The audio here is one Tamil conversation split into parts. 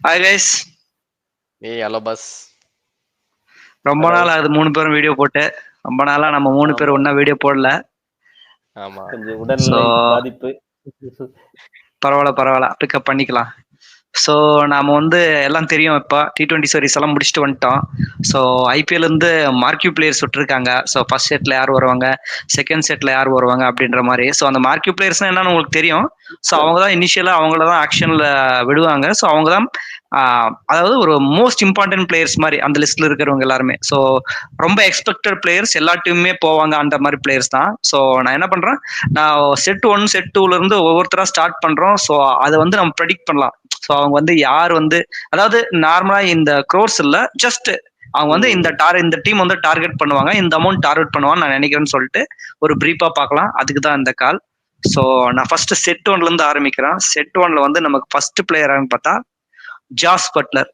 Hi guys. Hello bus. ரொம்ப நாள் ஆகுது 3 பேரும் வீடியோ போட்டு. ரொம்ப நாளா நம்ம 3 பேரும் ஒண்ணா வீடியோ போடல. ஆமா, கொஞ்சம் உடல்நிலை பாதிப்பு. பரவாயில்ல பிக்கப் பண்ணிக்கலாம். ஸோ நாம வந்து எல்லாம் தெரியும், இப்போ T20 சீரிஸ் எல்லாம் முடிச்சுட்டு வந்துட்டோம். ஸோ ஐபிஎல் வந்து மார்க்யூ பிளேயர்ஸ் விட்டுருக்காங்க. ஸோ ஃபர்ஸ்ட் செட்ல யார் வருவாங்க, செகண்ட் செட்ல யார் வருவாங்க அப்படின்ற மாதிரி. ஸோ அந்த மார்க்யூ பிளேயர்ஸ்னா என்னன்னு உங்களுக்கு தெரியும். ஸோ அவங்க தான் இனிஷியலாக அவங்கள தான் ஆக்ஷன்ல விடுவாங்க. ஸோ அவங்க தான் அதாவது ஒரு மோஸ்ட் இம்பார்ட்டன்ட் பிளேயர்ஸ் மாதிரி அந்த லிஸ்ட்ல இருக்கிறவங்க எல்லாருமே. ஸோ ரொம்ப எக்ஸ்பெக்டட் பிளேயர்ஸ் எல்லா டீமுமே போவாங்க அந்த மாதிரி பிளேயர்ஸ் தான். ஸோ நான் என்ன பண்றேன், நான் செட் 1 செட் 2ல இருந்து ஒவ்வொருத்தரா ஸ்டார்ட் பண்றோம். ஸோ அதை வந்து நம்ம ப்ரெடிக்ட் பண்ணலாம். ஸோ அவங்க வந்து யார் வந்து, அதாவது நார்மலா இந்த க்ரோர்ஸ் இல்ல, ஜஸ்ட் அவங்க வந்து இந்த டீம் வந்து டார்கெட் பண்ணுவாங்க, இந்த அமௌண்ட் டார்கெட் பண்ணுவான்னு நான் நினைக்கிறேன்னு சொல்லிட்டு ஒரு பிரீஃபா பார்க்கலாம். அதுக்கு தான் இந்த கால். ஸோ நான் ஃபர்ஸ்ட் செட் 1ல இருந்து ஆரம்பிக்கிறேன். செட் 1ல வந்து நமக்கு ஃபர்ஸ்ட் பிளேயர்னு பார்த்தா Jos Buttler.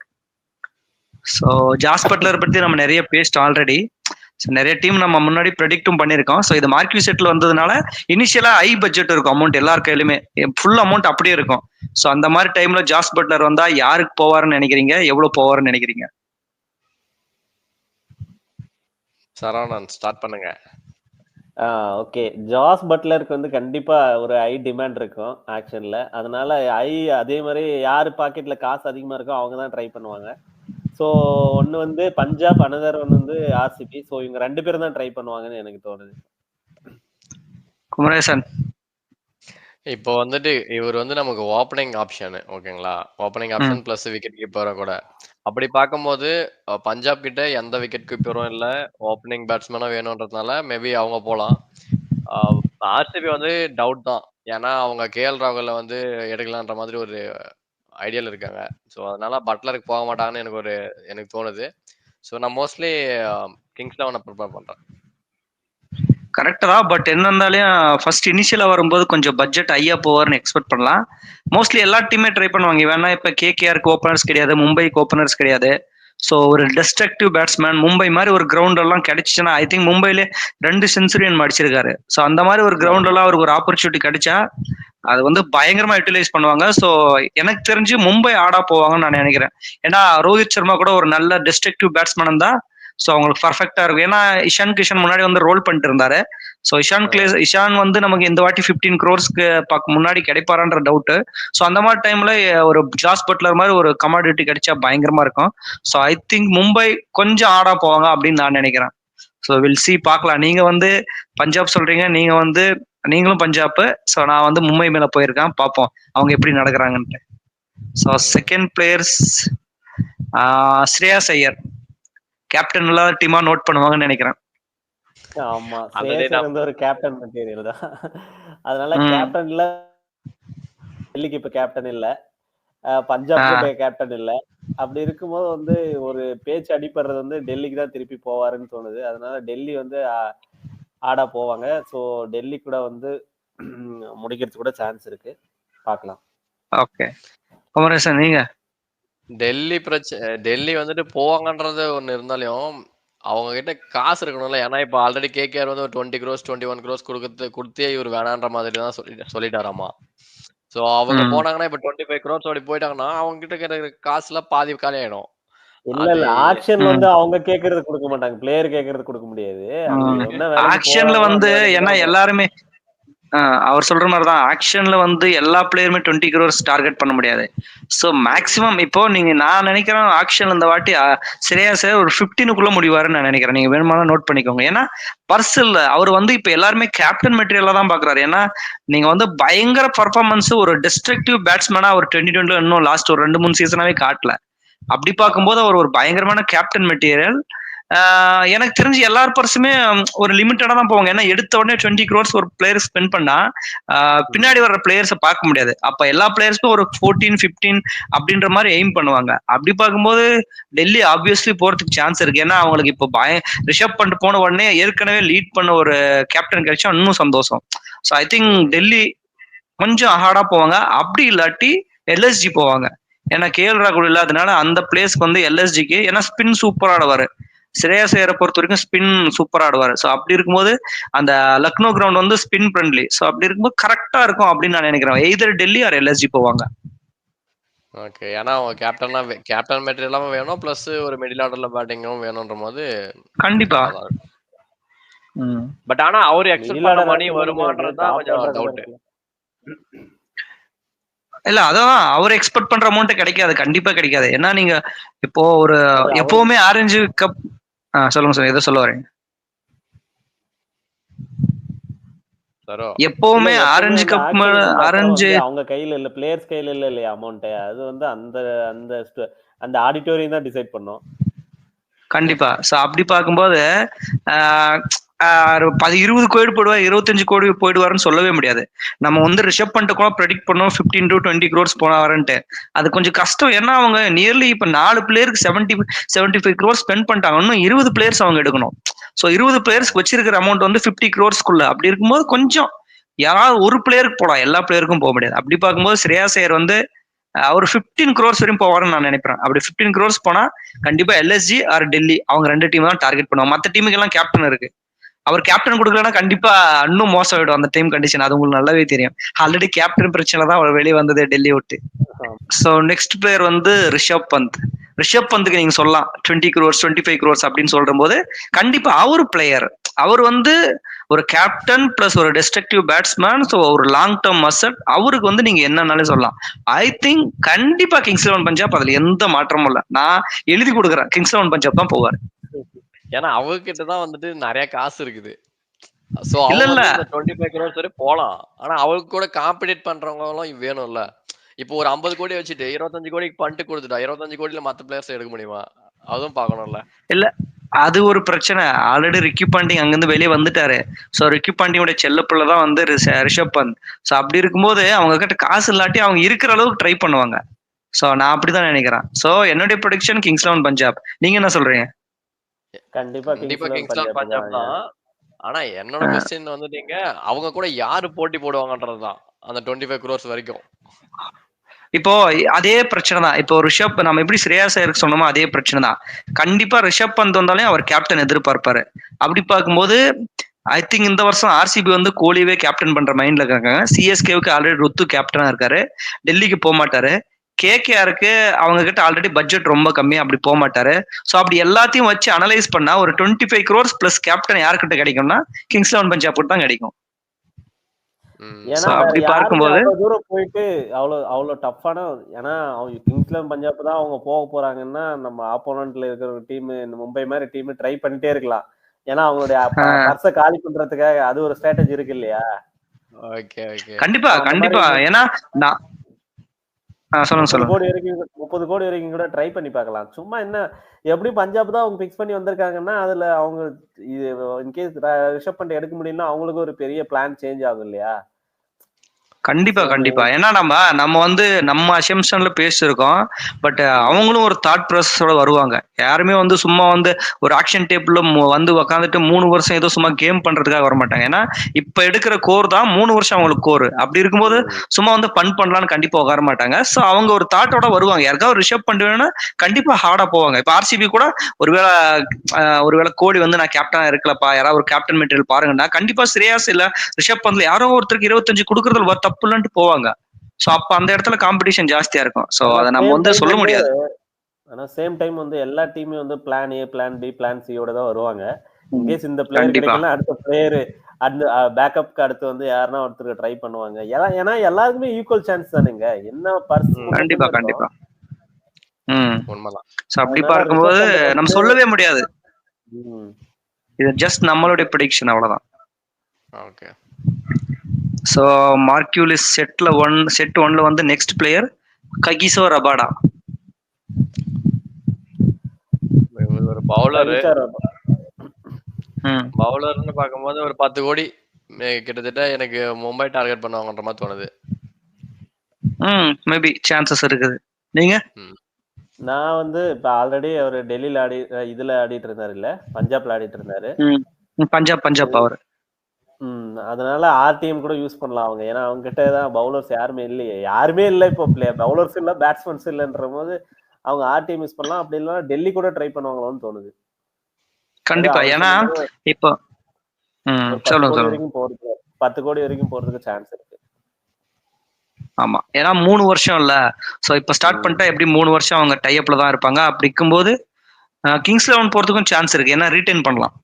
So Jos Buttler பத்தி நம்ம நிறைய பேசிட்டோம் ஆல்ரெடி. நிறைய டீம் நம்ம முன்னாடி ப்ரெடிக்டும் பண்ணியிருக்கோம். ஸோ இது மார்க்யூ செட்ல வந்ததுனால இனிஷியலா ஹை பட்ஜெட் இருக்கும், அமௌண்ட் எல்லார் கையிலுமே ஃபுல் அமௌண்ட் அப்படியே இருக்கும். ஸோ அந்த மாதிரி டைம்ல ஜாஸ் பட்லர் வந்தா யாருக்கு போவாருன்னு நினைக்கிறீங்க, எவ்வளவு போவாருன்னு நினைக்கிறீங்க? சரவணன் ஸ்டார்ட் பண்ணுங்க. ஓகே, ஜாஸ் பட்லருக்கு வந்து கண்டிப்பா ஒரு ஹை டிமாண்ட் இருக்கும் ஆக்ஷன்ல. அதனால அதே மாதிரி யாரு பாக்கெட்ல காசு அதிகமா இருக்கோ அவங்க தான் ட்ரை பண்ணுவாங்க. ஸோ ஒன்னு வந்து பஞ்சாப், அனதர் ஒன் வந்து ஆர்சிபி. ஸோ இவங்க 2 பேரும் தான் ட்ரை பண்ணுவாங்கன்னு எனக்கு தோணுது. குமரேசன், இப்போ வந்துட்டு இவர் வந்து நமக்கு ஓப்பனிங் ஆப்ஷன், ஓகேங்களா? ஓப்பனிங் ஆப்ஷன் பிளஸ் விக்கெட் கீப்பரும் கூட. அப்படி பார்க்கும்போது பஞ்சாப் கிட்ட எந்த விக்கெட் கீப்பரும் இல்ல, ஓப்பனிங் பேட்ஸ்மேனும் வேணும்ன்றதுனால மேபி அவங்க போலாம். ஆர்சிபி வந்து டவுட் தான், ஏன்னா அவங்க கேஎல் ராகுல வந்து எடுக்கலான்ற மாதிரி ஒரு ஐடியால இருக்காங்க. ஸோ அதனால பட்லருக்கு போக மாட்டாங்கன்னு எனக்கு தோணுது. ஸோ நான் மோஸ்ட்லி கிங்ஸ் 11 ப்ரிப்பேர் பண்றேன். கரெக்ட் தான். பட் என்ன இருந்தாலும் ஃபர்ஸ்ட் இனிஷியலா வரும்போது கொஞ்சம் பட்ஜெட் ஹையா போவார்னு எக்ஸ்பெக்ட் பண்ணலாம். மோஸ்ட்லி எல்லா டீமே ட்ரை பண்ணுவாங்க. வேணா இப்ப கேகேஆருக்கு ஓப்பனர்ஸ் கிடையாது, மும்பைக்கு ஓப்பனர்ஸ் கிடையாது. ஸோ ஒரு டெஸ்ட்ரக்டிவ் பேட்ஸ்மேன் மும்பை மாதிரி ஒரு கிரவுண்ட் எல்லாம் கிடைச்சிச்சுன்னா, ஐ திங்க் மும்பையிலே 2 செஞ்சுரியன் அடிச்சிருக்காரு. ஸோ அந்த மாதிரி ஒரு கிரவுண்ட் எல்லாம் அவருக்கு ஒரு ஆப்பர்ச்சுனிட்டி கிடைச்சா அது வந்து பயங்கரமா யூட்டிலைஸ் பண்ணுவாங்க. ஸோ எனக்கு தெரிஞ்சு மும்பை ஆடா போவாங்கன்னு நான் நினைக்கிறேன். ஏன்னா ரோஹித் சர்மா கூட ஒரு நல்ல டெஸ்ட்ரக்டிவ் பேட்ஸ்மேன் தான். ஸோ அவங்களுக்கு பர்ஃபெக்டா இருக்கும். ஏன்னா இஷான் கிஷன் முன்னாடி வந்து ரோல் பண்ணிட்டு இருந்தாரு. ஸோ இஷான் வந்து நமக்கு இந்த வாட்டி 15 crores முன்னாடி கிடைப்பாரான்ற டவுட். ஸோ அந்த மாதிரி டைம்ல ஒரு ஜாஸ் பட்லர் மாதிரி ஒரு கமாடிட்டி கிடைச்சா பயங்கரமா இருக்கும். ஸோ ஐ திங்க் மும்பை கொஞ்சம் ஆடா போவாங்க அப்படின்னு நான் நினைக்கிறேன். ஸோ வில் சி, பார்க்கலாம். நீங்க வந்து பஞ்சாப் சொல்றீங்க, நீங்களும் பஞ்சாப். ஸோ நான் வந்து மும்பை மேல போயிருக்கேன், பார்ப்போம் அவங்க எப்படி நடக்கிறாங்கன்ட்டு. So second players Shreyas Iyer. Captain இல்லாத டீமா நோட் பண்ணுவாங்கன்னு நினைக்கிறேன். ஆமா, ஸ்ரேயாஸ் வந்து ஒரு கேப்டன் மெட்டீரியல் தான். அதனால கேப்டன் இல்ல, டெல்லிக்கு இப்ப கேப்டன் இல்ல, பஞ்சாப் கேப்டன் இல்ல. அப்படி இருக்கும்போது வந்து ஒரு பேச்சு அடிப்படுறது வந்து டெல்லிக்கு தான் திருப்பி போவாருன்னு தோணுது. அதனால டெல்லி வந்து ஆடா போவாங்க. ஸோ டெல்லி கூட வந்து முடிக்கிறது கூட சான்ஸ் இருக்கு, பார்க்கலாம். ஓகே குமரேசன், நீங்க? டெல்லி வந்துட்டு போவாங்கன்றது ஒண்ணு இருந்தாலும் அவங்க கிட்ட காசு இருக்கணும்ல. ஏன்னா இப்ப ஆல்ரெடி கேகேஆர் வந்து ஒரு 20 crores 21 crores கொடுத்தே இவர் வேணான்ற மாதிரி தான் சொல்லிட்டாராமா. சோ அவங்க போனாங்கன்னா இப்ப 25 crores அப்படி போயிட்டாங்கன்னா அவங்க கிட்ட இருக்கிற காசுல பாதி காலி ஆயிடும். இல்ல ஆக்ஷன்ல வந்து அவங்க கேக்குறது கொடுக்க மாட்டாங்க, பிளேயர் கேக்குறது கொடுக்க முடியாது. ஆக்ஷன்ல வந்து ஏன்னா எல்லாருமே அவர் சொல்ற மாதிரிதான், ஆக்ஷன்ல வந்து எல்லா பிளேயருமே 20 crores டார்கெட் பண்ண முடியாது. ஸோ மேக்சிமம் இப்போ நான் நினைக்கிறேன் ஆக்ஷன் இந்த வாட்டி ஸ்ரேயாஸ் ஒரு 15க்குள்ள முடிவாருன்னு நான் நினைக்கிறேன். நீங்க வேணுமானா நோட் பண்ணிக்கோங்க. ஏன்னா பர்ஸ் இல்ல, அவர் வந்து இப்ப எல்லாருமே கேப்டன் மெட்டீரியலா தான் பாக்குறாரு. ஏன்னா நீங்க வந்து பயங்கர பர்ஃபார்மன்ஸ் ஒரு டிஸ்ட்ரக்டிவ் பேட்ஸ்மேனா ஒரு 2020 இன்னும் லாஸ்ட் ஒரு 2-3 சீசனாவே காட்டல. அப்படி பார்க்கும்போது அவர் ஒரு பயங்கரமான கேப்டன் மெட்டீரியல். எனக்கு தெரிஞ்சு எல்லா பர்ஸுமே ஒரு லிமிட்டடா தான் போவாங்க. ஏன்னா எடுத்த உடனே 20 crores ஒரு பிளேயர் ஸ்பெண்ட் பண்ணா பின்னாடி வர்ற பிளேயர்ஸை பார்க்க முடியாது. அப்ப எல்லா பிளேயர்ஸும் ஒரு 14-15 அப்படின்ற மாதிரி எய்ம் பண்ணுவாங்க. அப்படி பார்க்கும்போது டெல்லி ஆப்வியஸ்லி போறதுக்கு சான்ஸ் இருக்கு. ஏன்னா அவங்களுக்கு இப்போ ரிஷப் பண்ட் போன உடனே ஏற்கனவே லீட் பண்ண ஒரு கேப்டன் கிடைச்சா இன்னும் சந்தோஷம். ஸோ ஐ திங்க் டெல்லி கொஞ்சம் ஹார்டா போவாங்க. அப்படி இல்லாட்டி எல்எஸ்ஜி போவாங்க. ஏன்னா கேஎல் ராகுல் இல்லாதனால அந்த பிளேஸ்க்கு வந்து எல்எஸ்ஜிக்கு, ஏன்னா ஸ்பின் சூப்பரா ஆடுவாரு. ஸ்ரேயாஸ் ஐயரை பொறுத்த வரைக்கும் ஸ்பின் சூப்பரா ஆடுவாரு. ஸோ அப்படி இருக்கும்போது அந்த லக்னோ கிரவுண்ட் வந்து ஸ்பின் ஃப்ரெண்ட்லி. ஸோ அப்படி இருக்கும்போது கரெக்டா இருக்கும் அப்படின்னு நான் நினைக்கிறேன். எய்தர் டெல்லி ஆர் எல்எஸ்ஜி போவாங்க. ஓகே. ஏன்னா அவங்க கேப்டன் மெட்டீரியலாவும் வேணும். பிளஸ் ஒரு மிடில் ஆர்டர்ல பேட்டிங்கும் வேணும்ன்றபோது கண்டிப்பா. நல்லாதான் இருக்கும். பட் ஆனா அவரு எக்ஸ்பெக்ட் மிடில் பண்ண ஆர்டர் மணி வருமான்றதுதான் கொஞ்சம் டவுட். இல்ல அதான் அவர் எக்ஸ்பெக்ட் பண்ற அமௌண்ட் கிடைக்காது, கண்டிப்பா கிடைக்காது. ஏன்னா நீங்க இப்போ ஒரு எப்பவுமே ஆரஞ்சு கப் சொல்லுங்க சார், எதை சொல்ல வரீங்க? எப்பவுமே ஆரஞ்சு கப் ஆரஞ்சு அவங்க கையில இல்ல, பிளேயர்ஸ் கையில இல்ல இல்லையா அமௌண்ட். அது வந்து அந்த அந்த அந்த ஆடிட்டோரியம் தான் டிசைட் பண்ணும். கண்டிப்பா. சோ அப்படி பார்க்கும்போது 20 கோடி போடுவா, 25 கோடி போயிடுவாருன்னு சொல்லவே முடியாது. நம்ம வந்து ரிஷப் பண்ணிட்டு கூட ப்ரெடிக்ட் பண்ணோம் 15 to 20 crores போனாருன்ட்டு. அது கொஞ்சம் கஷ்டம். ஏன்னா அவங்க நியர்லி இப்ப 4 பிளேயருக்கு 75 crores ஸ்பெண்ட் பண்ணிட்டாங்க. இன்னும் 20 பிளேயர்ஸ் அவங்க எடுக்கணும். சோ 20 பிளேயர்ஸ் வச்சிருக்கிற அமௌண்ட் வந்து 50 crores அப்படி இருக்கும்போது கொஞ்சம் யாராவது ஒரு பிளேயருக்கு போலாம், எல்லா பிளேயருக்கும் போக முடியாது. அப்படி பார்க்கும்போது ஸ்ரேயாஸ் ஐயர் வந்து ஒரு 15 crores வரையும் போவாருன்னு நான் நினைக்கிறேன். அப்படி 15 crores போனா கண்டிப்பா எல்எஸ்ஜி ஆர் டெல்லி அவங்க 2 டீம் தான் டார்கெட் பண்ணுவாங்க. மத்த டீமுக்கு எல்லாம் கேப்டன் இருக்கு. அவர் கேப்டன் கொடுக்கலன்னா கண்டிப்பா இன்னும் மோசம் ஆயிடும் அந்த டைம் கண்டிஷன். அது உங்களுக்கு நல்லாவே தெரியும். ஆல்ரெடி கேப்டன் பிரச்சனை தான் அவர் வெளியே வந்தது டெல்லி விட்டு. சோ நெக்ஸ்ட் பிளேயர் வந்து ரிஷப் பந்த். ரிஷப் பந்துக்கு நீங்க சொல்லலாம் 20 crores 25 crores அப்படின்னு சொல்ற போது கண்டிப்பா அவரு பிளேயர். அவர் வந்து ஒரு கேப்டன் பிளஸ் ஒரு டெஸ்ட்ரக்டிவ் பேட்ஸ்மேன். ஸோ ஒரு லாங் டேர்ம் அசட். அவருக்கு வந்து நீங்க என்னன்னாலும் சொல்லலாம். ஐ திங்க் கண்டிப்பா கிங்ஸ் 11 பஞ்சாப் அதுல எந்த மாற்றமும் இல்லை. நான் எழுதி கொடுக்குறேன் கிங்ஸ் 11 பஞ்சாப் தான் போவார். ஏன்னா அவர்கிட்ட தான் வந்துட்டு நிறைய காசு இருக்குது. சோ இல்ல அவங்க இல்ல இந்த 25 crores வரை போலாம். ஆனா அவருக்கு கூட காம்படிட் பண்றவங்களும் வேணும்ல. இப்போ ஒரு 50 கோடி வச்சுட்டு 25 கோடிக்கு பண்ணிட்டு கொடுத்துட்டா 25 கோடியில மத்த பிளேயர்ஸ் எடுக்க முடியுமா? அதுவும் பார்க்கணும்ல. இல்ல அது ஒரு பிரச்சனை. ஆல்ரெடி ரிக்கி பாண்டிங் அங்கிருந்து வெளியே வந்துட்டாரு. சோ ரிக்கி பாண்டியோட செல்லப்புள்ள தான் வந்து ரிஷப் பந்த். சோ அப்படி இருக்கும்போது அவங்க கிட்ட காசு இல்லாட்டி அவங்க இருக்கிற அளவுக்கு ட்ரை பண்ணுவாங்க. சோ நான் அப்படிதான் நினைக்கிறேன். சோ என்னுடைய ப்ரொடிக்ஷன் கிங்ஸ் 11 பஞ்சாப். நீங்க என்ன சொல்றீங்க? கண்டிப்பா கிங்ஸ் 11 பஞ்சாப் தான். ஆனா என்னோட क्वेश्चन வந்து நீங்க அவங்க கூட யாரு போட்டி போடுவாங்கன்றதுதான் அந்த 25 crores வரைக்கும். இப்போ அதே பிரச்சனை தான். இப்போ ரிஷப் நம்ம எப்படி ஸ்ரேயாஸ் ஐயருக்கு சொன்னோமோ அதே பிரச்சனை தான். கண்டிப்பா ரிஷப் பந்த் வந்தாலே அவர் கேப்டன் எதிர்பார்ப்பாரு. அப்படி பார்க்கும்போது ஐ திங்க் இந்த வருஷம் ஆர்சிபி வந்து கோலிவே கேப்டன் பண்ற மைண்ட்ல இருக்காங்க. சிஎஸ்கேவுக்கு ஆல்ரெடி ருத்து கேப்டனா இருக்காரு. டெல்லிக்கு போக மாட்டாரு. கேகேஆருக்கு அவங்க கிட்ட ஆல்ரெடி பட்ஜெட் ரொம்ப கம்மி, அப்படி போக மாட்டாரு. சோ அப்படி எல்லாத்தையும் வச்சு அனலைஸ் பண்ணா ஒரு 25 crores பிளஸ் கேப்டன் யாருக்கிட்ட கிடைக்கும்னா கிங்ஸ் 11 பஞ்சாப் தான் கிடைக்கும். ஏன்னா அப்படி பார்க்கும்போது அவ்வளவு தூரம் போயிட்டு அவ்வளவு டஃப்பான, ஏன்னா அவங்க கிங்ஸ் 11 பஞ்சாப் தான் அவங்க போக போறாங்கன்னா நம்ம ஆப்போனன்ட்ல இருக்கிற ஒரு டீம் இந்த மும்பை மாதிரி டீம் ட்ரை பண்ணிட்டே இருக்கலாம். ஏன்னா அவங்களுடைய பர்ஸ காலி பண்றதுக்காக அது ஒரு ஸ்ட்ராட்டஜி இருக்கு இல்லையா? கண்டிப்பா கண்டிப்பா. ஏன்னா நான் 30 கோடி வரைக்கும் கூட ட்ரை பண்ணி பார்க்கலாம். சும்மா என்ன எப்படி பஞ்சாப் தான் அவங்க பிக்ஸ் பண்ணி வந்திருக்காங்கன்னா அதுல அவங்க இன்கேஸ் ரிஷப் பண்ட் எடுக்க முடியும்னா அவங்களுக்கு ஒரு பெரிய பிளான் சேஞ்ச் ஆகும் இல்லையா? கண்டிப்பா கண்டிப்பா. ஏன்னா நம்ம வந்து நம்ம அசம்ஷன்ல பேசிருக்கோம். பட் அவங்களும் ஒரு தாட் ப்ராசஸோட வருவாங்க. யாருமே வந்து சும்மா வந்து ஒரு ஆக்ஷன் டேபிள்ல வந்து உக்காந்துட்டு 3 வருஷம் ஏதோ சும்மா கேம் பண்றதுக்காக வர மாட்டாங்க. ஏன்னா இப்ப எடுக்கிற கோர் தான் 3 வருஷம் அவங்களுக்கு கோர். அப்படி இருக்கும்போது சும்மா வந்து பண்ணலாம்னு கண்டிப்பா உட்கார மாட்டாங்க. சோ அவங்க ஒரு தாட்டோட வருவாங்க. யாருக்காவது ரிஷப் பண்ட் வேணும்னா கண்டிப்பா ஹார்டா போவாங்க. இப்ப ஆர்சிபி கூட ஒருவேளை கோலி வந்து நான் கேப்டனா இருக்கலப்பா, யாராவது ஒரு கேப்டன் மெட்டீரியல் பாருங்கன்னா கண்டிப்பா ஸ்ரேயாஸ் இல்ல ரிஷப் பந்த்ல யாரோ ஒருத்தருக்கு 25 கொடுக்கறதுல தப்பு இல்லன்ட்டு போவாங்க. சோ அப்ப அந்த இடத்துல காம்படிஷன் ஜாஸ்தியா இருக்கும். சோ அத நம்ம வந்து சொல்ல முடியாது. ஆனா சேம் டைம் வந்து எல்லா டீமும் வந்து plan A, plan B, plan C யோட தான் வருவாங்க. இன்கேஸ் இந்த பிளேயர் கிடைக்கலனா அடுத்த பிளேயர் அந்த பேக்கப்க்கு அடுத்து வந்து யாரனா ஒருத்தருக்கு ட்ரை பண்ணுவாங்க. ஏன்னா எல்லாருக்குமே ஈக்குவல் சான்ஸ் தானுங்க. என்ன பர்ஸ் கண்டிப்பா கண்டிப்பா. உண்மைதான். சோ அப்படி பார்க்கும்போது நம்ம சொல்லவே முடியாது. இது ஜஸ்ட் நம்மளுடைய ப்ரெடிக்ஷன் அவ்வளவுதான். ஓகே. சோ மார்க்யூலிஸ் செட் 1ல வந்து நெக்ஸ்ட் பிளேயர் ககிசோ ரபாடா. ஒரு பவுலர்னு பாக்கும்போது ஒரு 10 கோடி கிட்டத்தட்ட எனக்கு மும்பை டார்கெட் பண்ணுவாங்கன்ற மாதிரி தோணுது. மேபி சான்சஸ் இருக்குது. நீங்க? நான் வந்து இப்ப ஆல்ரெடி அவர் டெல்லியில இதுல ஆடிட்டு இருந்தாரு இல்ல, பஞ்சாப்ல ஆடிட்டு இருந்தாரு. பஞ்சாப் அவர். அதனால ஆர்டிஎம் கூட யூஸ் பண்ணலாம் அவங்க. ஏன்னா அவங்க கிட்ட தான் பவுலர்ஸ் யாருமே இல்ல இப்போ பவுலர்ஸ் இல்ல, பேட்ஸ்மேன்ஸ் இல்லன்ற போது அவங்க ஆர்டிஎம் யூஸ் பண்ணலாம். அப்படி இல்லைன்னா டெல்லி கூட ட்ரை பண்ணுவாங்களோன்னு தோணுது. கண்டிப்பா. ஏன்னா இப்போ 10 கோடி வரைக்கும் போறதுக்கு சான்ஸ் இருக்கு. ஆமா, ஏன்னா 3 வருஷம் இல்ல. சோ இப்ப ஸ்டார்ட் பண்ணிட்டா எப்படி 3 வருஷம் அவங்க டைப்ல தான் இருப்பாங்க. அப்படி இருக்கும்போது கிங்ஸ் 11 போறதுக்கும் சான்ஸ் இருக்கு. ஏன்னா ரீடைன் பண்ணலாம்.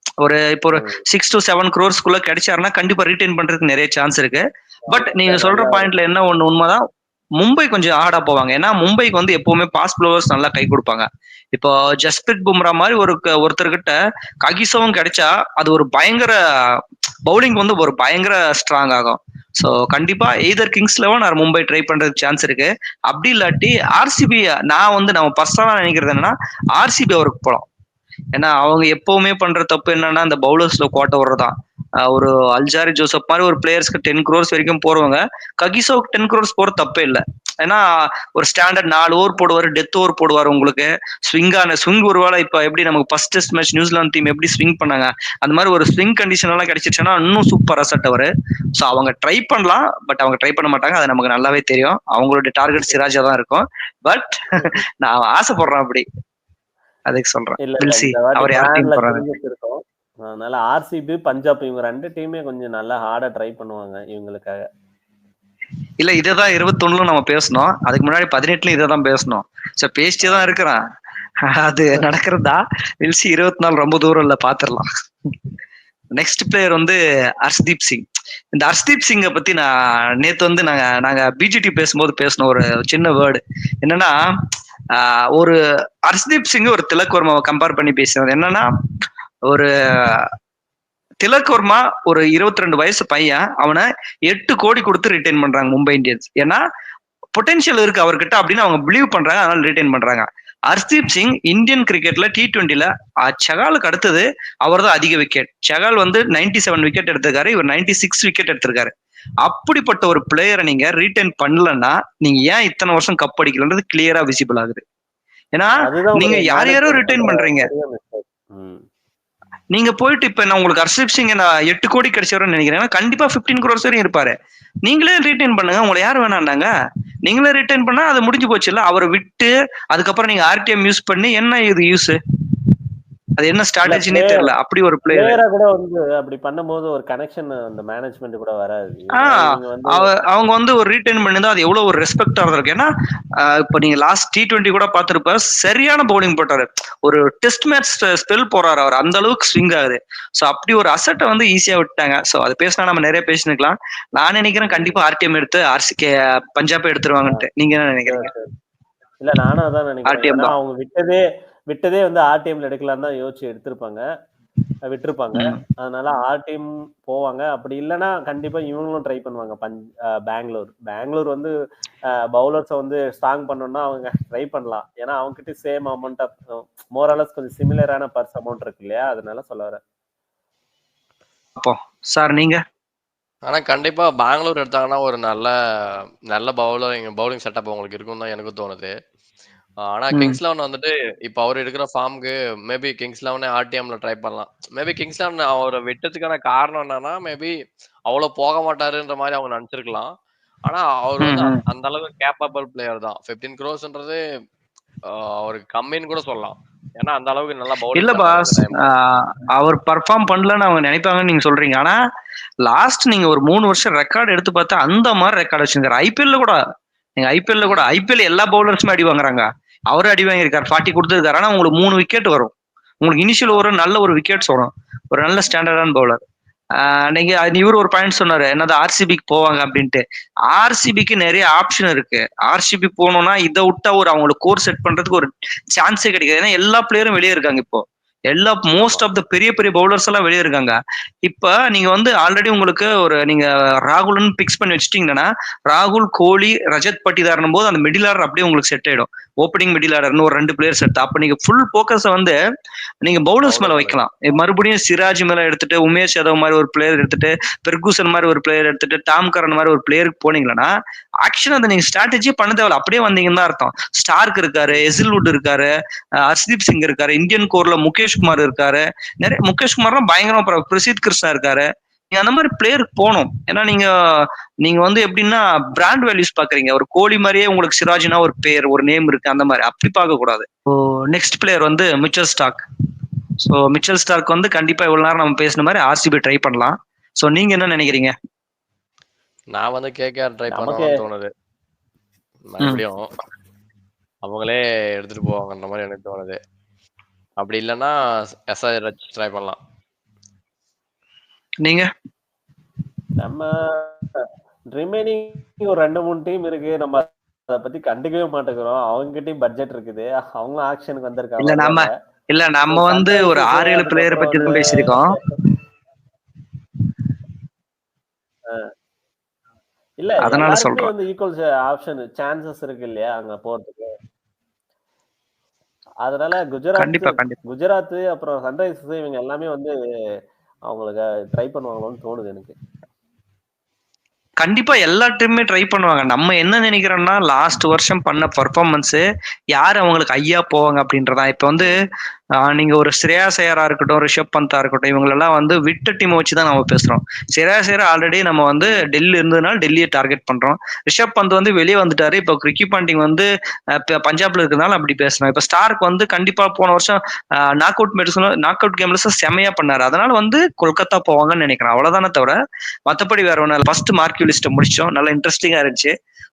இப்போ ஒரு 6 to 7 crores கிடைச்சாருன்னா கண்டிப்பா ரீடைன் பண்றதுக்கு நிறைய சான்ஸ் இருக்கு. பட் நீங்க சொல்ற பாயிண்ட்ல என்ன ஒண்ணு உண்மைதான், மும்பை கொஞ்சம் ஆடா போவாங்க. ஏன்னா மும்பைக்கு வந்து எப்பவுமே பாஸ் ப்ளோவர்ஸ் நல்லா கை கொடுப்பாங்க. இப்போ ஜஸ்பிரித் பும்ரா மாதிரி ஒருத்தர்கிட்ட ககிசவும் கிடைச்சா அது ஒரு பயங்கர பவுலிங் வந்து ஒரு பயங்கர ஸ்ட்ராங் ஆகும். ஸோ கண்டிப்பா either Kings 11 or Mumbai try பண்றதுக்கு சான்ஸ் இருக்கு. அப்படி இல்லாட்டி ஆர்சிபி, நான் வந்து நம்ம பர்சனலா நினைக்கிறது என்னன்னா ஆர்சிபி அவருக்கு போலாம். ஏன்னா அவங்க எப்பவுமே பண்ற தப்பு என்னன்னா அந்த பவுலர்ஸ்ல கோட்டை விடுறதான். ஒரு அல்ஜாரி ஜோசப் மாதிரி ஒரு பிளேயர்ஸ்க்கு 10 crores வரைக்கும் போறவங்க ககிசோவுக்கு 10 crores போற தப்பே இல்லை. ஏன்னா ஒரு ஸ்டாண்டர்ட் 4 ஓவர் போடுவார், டெத் ஓவர் போடுவார். உங்களுக்கு ஸ்விங் ஒருவேளை இப்ப எப்படி நமக்கு first test match New Zealand team எப்படி ஸ்விங் பண்ணாங்க அந்த மாதிரி ஒரு ஸ்விங் கண்டிஷன் எல்லாம் கிடைச்சிருச்சுன்னா இன்னும் சூப்பர் அசட் அவரு. ஸோ அவங்க ட்ரை பண்ணலாம், பட் அவங்க ட்ரை பண்ண மாட்டாங்க, அது நமக்கு நல்லாவே தெரியும். அவங்களுடைய டார்கெட் சிராஜா தான் இருக்கும். பட் நான் ஆசைப்படுறேன் அப்படி, அதுக்கு சொல்றேன். அவர் யாரையும் இருக்கும். அதனால ஆர்சிபி பஞ்சாப் இவங்க 2 டீமே கொஞ்சம் நல்லா ஹார்டா ட்ரை பண்ணுவாங்க இவங்களுக்காக. இல்ல இததான் 21 நம்ம பேசணும், அதுக்கு முன்னாடி 18 இதான் பேசணும். சோ பேசிட்டே தான் இருக்கிறேன், அது நடக்கிறதா வில்சி 24 ரொம்ப தூரம் இல்ல, பாத்துரலாம். நெக்ஸ்ட் பிளேயர் வந்து ஹர்ஷ்தீப் சிங். இந்த ஹர்ஷ்தீப் சிங்கை பத்தி நான் நேத்து வந்து நாங்க பிஜிடி பேசும்போது பேசணும் ஒரு சின்ன வேர்டு என்னன்னா, ஒரு ஹர்ஷ்தீப் சிங் ஒரு திலக் வர்மாவை கம்பேர் பண்ணி பேசுறது என்னன்னா, ஒரு திலக் வர்மா ஒரு 22 வயசு பையன், அவனை 8 கோடி கொடுத்து ரிட்டைன் பண்றாங்க மும்பை இந்தியன்ஸ். ஏன்னா பொட்டன்ஷியல் இருக்கு அவர்கிட்ட அப்படின்னு அவங்க பிலீவ் பண்றாங்க, அதனால ரிட்டைன் பண்றாங்க. ஹர்ஷ்தீப் சிங் இந்தியன் கிரிக்கெட்ல T20ல சகாலுக்கு அடுத்தது அவர் தான் அதிக விக்கெட். சகால் வந்து 97 விக்கெட் எடுத்திருக்காரு, இவர் 96 விக்கெட் எடுத்திருக்காரு. அப்படிப்பட்ட ஒரு பிளேயரை நீங்க ரீடைன் பண்ணலன்னா நீங்க ஏன் இத்தனை வருஷம் கப் அடிக்கலன்றது கிளியரா விசிபிள் ஆகுது. ஏன்னா நீங்க யாரோ ரிட்டைன் பண்றீங்க, நீங்க போயிட்டு இப்ப நான் உங்களுக்கு ஹர்ஷ்தீப் சிங் 8 கோடி கிடைச்சவரன்னு நினைக்கிறேன், கண்டிப்பா 15 crores வரையும் இருப்பாரு. நீங்களே ரிட்டைன் பண்ணுங்க, உங்களை யார் வேணாண்டாங்க, நீங்களே ரிட்டைன் பண்ணா அது முடிஞ்சு போச்சு இல்ல. அவரை விட்டு அதுக்கப்புறம் நீங்க ஆர்டிஎம் யூஸ் பண்ணி என்ன இது யூஸ், அது என்ன ஸ்ட்ராட்டஜினே தெரியல. அப்படி ஒரு பிளேயர் கூட வந்து அப்படி பண்ணும்போது ஒரு கனெக்ஷன் அந்த மேனேஜ்மெண்ட் கூட வராது. அவங்க வந்து ஒரு ரீடைன் பண்ணிருந்தா அது எவ்வளவு ஒரு ரெஸ்பெக்டா இருக்கு. ஏன்னா இப்ப நீங்க லாஸ்ட் T20 கூட பாத்துருப்ப, சரியான பவுலிங் போட்டாரு, ஒரு டெஸ்ட் மேட்ச் ஸ்பெல் போறாரு அவர், அந்த அளவுக்கு ஸ்விங் ஆகுது. சோ அப்படி ஒரு அசட்டை வந்து ஈஸியா விட்டாங்க. சோ அது பேசினா நம்ம நிறைய பேசினுக்கலாம். நான் நினைக்கிறேன் கண்டிப்பா ஆர்டிஎம் எடுத்து பஞ்சாப் எடுத்துருவாங்கன்ட்டு. நீங்க என்ன நினைக்கிறீங்க? இல்ல நானும் அதான் நினைக்கிறேன். அவங்க விட்டதே வந்து ஆர்டிஎம்ல எடுக்கலான்னு தான் யோசிச்சு விட்டுருப்பாங்க. அதனால ஆர்டிஎம் போவாங்க. அப்படி இல்லைன்னா கண்டிப்பா இவங்களும் ட்ரை பண்ணுவாங்க. பெங்களூர் வந்து பவுலர்ஸை வந்து ஸ்ட்ராங் பண்ணணும்னா அவங்க ட்ரை பண்ணலாம். ஏன்னா அவங்க கிட்ட சேம் அமௌண்ட் ஆஃப் மோரலஸ் கொஞ்சம் சிமிலரான பர்ஸ் அமௌண்ட் இருக்கு இல்லையா, அதனால சொல்ல வரேன். அப்போ சார் நீங்க? ஆனா கண்டிப்பா பெங்களூர் எடுத்தாங்கன்னா ஒரு நல்ல பவுலிங் செட்டப் உங்களுக்கு இருக்கும் தான் எனக்கு தோணுது. ஆனா கிங்ஸ் 11 வந்துட்டு இப்ப அவர் எடுக்கிற ஃபார்முக்கு மேபி கிங்ஸ் 11 ஆர்டிஎம்ல ட்ரை பண்ணலாம். மேபி கிங்ஸ் 11 அவரை விட்டதுக்கான காரணம் என்னன்னா, மேபி அவ்வளவு போக மாட்டாருன்ற மாதிரி அவங்க நினைச்சிருக்கலாம். ஆனா அவர் வந்து அந்த அளவுக்கு கேப்பபிள் பிளேயர் தான். 15 crores அவருக்கு கம்மின்னு கூட சொல்லலாம். ஏன்னா அந்த அளவுக்கு நல்லா பவுலிங் இல்ல பாஸ், அவர் பர்ஃபார்ம் பண்ணலன்னு அவங்க நினைப்பாங்கன்னு நீங்க சொல்றீங்க. ஆனா லாஸ்ட் நீங்க ஒரு 3 வருஷம் ரெக்கார்டு எடுத்து பார்த்தா அந்த மாதிரி ரெக்கார்டு வச்சிருக்காரு. ஐபிஎல்ல கூட ஐபிஎல் எல்லா பவுலர்ஸுமே அடி வாங்குறாங்க, அவரும் அடி வாங்கியிருக்காரு, 40 கொடுத்துருக்காரு. ஆனா உங்களுக்கு 3 விக்கெட் வரும், உங்களுக்கு இனிஷியல் ஓவர் நல்ல ஒரு விக்கெட்ஸ் வரும், ஒரு நல்ல ஸ்டாண்டர்டான பவுலர். நீங்க இவர் ஒரு பாயிண்ட் சொன்னாரு, என்னது ஆர்சிபிக்கு போவாங்க அப்படின்ட்டு. ஆர்சிபிக்கு நிறைய ஆப்ஷன் இருக்கு. ஆர்சிபி போகணும்னா இதை விட்டா அவங்களுக்கு கோர் செட் பண்றதுக்கு ஒரு சான்ஸே கிடைக்காது. ஏன்னா எல்லா பிளேயரும் வெளியே இருக்காங்க. இப்போ மோஸ்ட் ஆஃப் த பெரிய பவுலர்ஸ் எல்லாம் வெளியே இருக்காங்க. இப்ப நீங்க வந்து ஆல்ரெடி உங்களுக்கு நீங்க ராகுல்னு பிக்ஸ் பண்ணி வச்சுட்டீங்கன்னா, ராகுல், கோலி, ரஜத் பட்டிதாரன் போது அந்த மிடில் ஆர்டர் அப்படியே உங்களுக்கு செட் ஆயிடும். ஓப்பனிங் மிடில் ஆர்டர்னு ஒரு 2 பிளேயர்ஸ் எடுத்து அப்ப நீங்க ஃபுல் போக்கஸை வந்து நீங்க பவுலர்ஸ் மேல வைக்கலாம். மறுபடியும் சிராஜ் மேல எடுத்துட்டு, உமேஷ் யாதவ் மாதிரி ஒரு பிளேயர் எடுத்துட்டு, பெர்கூசன் மாதிரி ஒரு பிளேயர் எடுத்துட்டு, டாம் கரன் மாதிரி ஒரு பிளேயருக்கு போனீங்கன்னா ஆக்ஷன் அதை நீங்க ஸ்ட்ராட்டஜியே பண்ண தேவையில்ல, அப்படியே வந்தீங்கன்னு தான் அர்த்தம். ஸ்டார்க் இருக்காரு, ஹெசில்வுட் இருக்காரு, ஹர்ஷ்தீப் சிங் இருக்காரு, இந்தியன் கோர்ல முகேஷ்குமார் இருக்காரு, நிறைய முகேஷ்குமார்லாம் பயங்கரமா, பிரசித் கிருஷ்ணா இருக்காரு. நீங்க அந்த மாதிரி பிளேயருக்கு போகணும். ஏன்னா நீங்க வந்து எப்படின்னா பிராண்ட் வேல்யூஸ் பாக்குறீங்க. ஒரு கோலி மாதிரியே உங்களுக்கு சிராஜ்னா ஒரு பேர், ஒரு நேம் இருக்கு, அந்த மாதிரி அப்படி பார்க்க கூடாது. நெக்ஸ்ட் பிளேயர் வந்து Mitchell Stark. So Mitchell Stark வந்து கண்டிப்பா இவ்வளவு நேரம் நம்ம பேசின மாதிரி ஆர்சிபி ட்ரை பண்ணலாம். ஸோ நீங்க என்ன நினைக்கிறீங்க? நான் வந்து கேகேஆர் ட்ரை பண்ணணும்னு தோணுது. மறுபடியும் அவங்களே எடுத்துட்டு போவாங்கன்ற மாதிரி எனக்கு தோணுது. அப்படி இல்லைன்னா SRH ட்ரை பண்ணலாம். நீங்க நம்ம ரிமைனிங் ஒரு 2-3 டீம் இருக்கு. நம்ம அத பத்தி கண்டுக்கவே மாட்டேங்கிறோம். அவங்ககிட்டயும் பட்ஜெட் இருக்குது. அவங்க ஆக்ஷனுக்கு வந்திருக்காங்க. இல்ல நம்ம வருவாங்க. இல்ல நம்ம So, வந்து ஒரு sunrises 6-7 பிளேயரை அதுக்கப்புறம் பத்தி தான் வந்து பேசியிருக்கோம். இல்ல அதனால எல்லாருக்குமே சொல்றேன். வந்து ஈக்குவல் ஆப்ஷன் சான்சஸ் இருக்கு இல்லையா அங்க போறதுக்கு. அதனால கண்டிப்பா கண்டிப்பா குஜராத் அப்புறம் சன்ரைசர்ஸ் இவங்க எல்லாமே வந்து அவங்களுக்கு ட்ரை பண்ணுவாங்களோன்னு தோணுது எனக்கு. கண்டிப்பா எல்லா டீமுமே ட்ரை பண்ணுவாங்க. நம்ம என்ன நினைக்கிறோம்னா லாஸ்ட் வருஷம் பண்ண பர்ஃபார்மன்ஸ் யார் அவங்களுக்கு ஐயா போவாங்க அப்படின்றதா. இப்ப வந்து நீங்க ஒரு ஸ்ரேயாஸ் ஐயரா இருக்கட்டும், ரிஷப் பந்தா இருக்கட்டும், இவங்களெல்லாம் வந்து விட்ட டீம் வச்சு தான் நம்ம பேசுறோம். ஸ்ரேயாஸ் ஐயர் ஆல்ரெடி நம்ம வந்து டெல்லி இருந்ததுனால டெல்லியை டார்கெட் பண்றோம். ரிஷப் பந்த் வந்து வெளியே வந்துட்டாரு. இப்போ ரிக்கி பாண்டிங் வந்து பஞ்சாப்ல இருக்கிறதுனால அப்படி பேசுறோம். இப்ப ஸ்டார்க் வந்து கண்டிப்பா போன வருஷம் நாக் அவுட் கேம்ல செமையா பண்ணாரு. அதனால வந்து கொல்கத்தா போவாங்கன்னு நினைக்கிறேன். அவ்வளவுதானே தவிர மத்தபடி வேற ஒண்ணு. ஃபர்ஸ்ட் மார்க்யூ லிஸ்ட்டை முடிச்சோம். நல்லா இன்ட்ரெஸ்டிங்கா இருந்துச்சு.